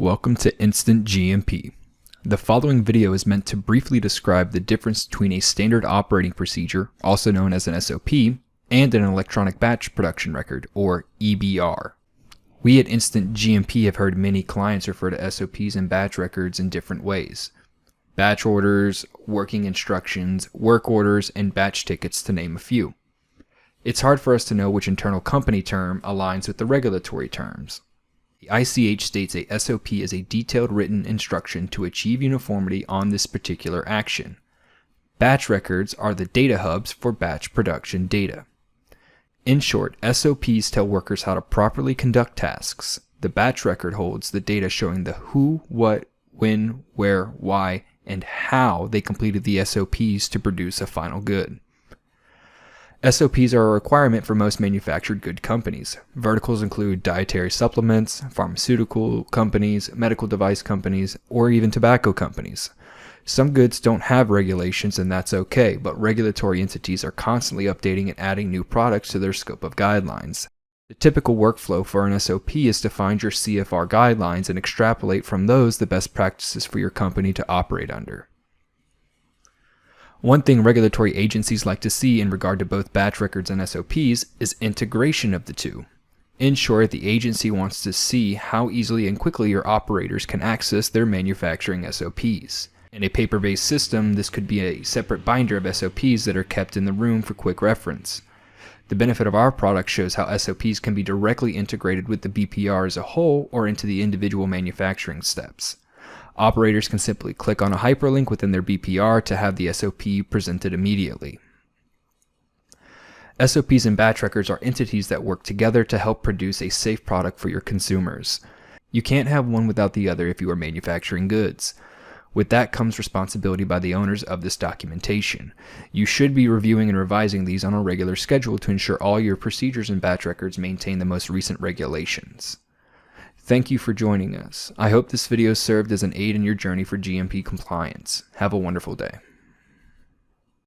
Welcome to InstantGMP. The following video is meant to briefly describe the difference between a standard operating procedure, also known as an SOP, and an electronic batch production record, or EBR. We at InstantGMP have heard many clients refer to SOPs and batch records in different ways. Batch orders, working instructions, work orders, and batch tickets, to name a few. It's hard for us to know which internal company term aligns with the regulatory terms. The ICH states a SOP is a detailed written instruction to achieve uniformity on this particular action. Batch records are the data hubs for batch production data. In short, SOPs tell workers how to properly conduct tasks. The batch record holds the data showing the who, what, when, where, why, and how they completed the SOPs to produce a final good. SOPs are a requirement for most manufactured good companies. Verticals include dietary supplements, pharmaceutical companies, medical device companies, or even tobacco companies. Some goods don't have regulations, and that's okay, but regulatory entities are constantly updating and adding new products to their scope of guidelines. The typical workflow for an SOP is to find your CFR guidelines and extrapolate from those the best practices for your company to operate under. One thing regulatory agencies like to see in regard to both batch records and SOPs is integration of the two. In short, the agency wants to see how easily and quickly your operators can access their manufacturing SOPs. In a paper-based system, this could be a separate binder of SOPs that are kept in the room for quick reference. The benefit of our product shows how SOPs can be directly integrated with the BPR as a whole or into the individual manufacturing steps. Operators can simply click on a hyperlink within their BPR to have the SOP presented immediately. SOPs and batch records are entities that work together to help produce a safe product for your consumers. You can't have one without the other if you are manufacturing goods. With that comes responsibility by the owners of this documentation. You should be reviewing and revising these on a regular schedule to ensure all your procedures and batch records maintain the most recent regulations. Thank you for joining us. I hope this video served as an aid in your journey for GMP compliance. Have a wonderful day.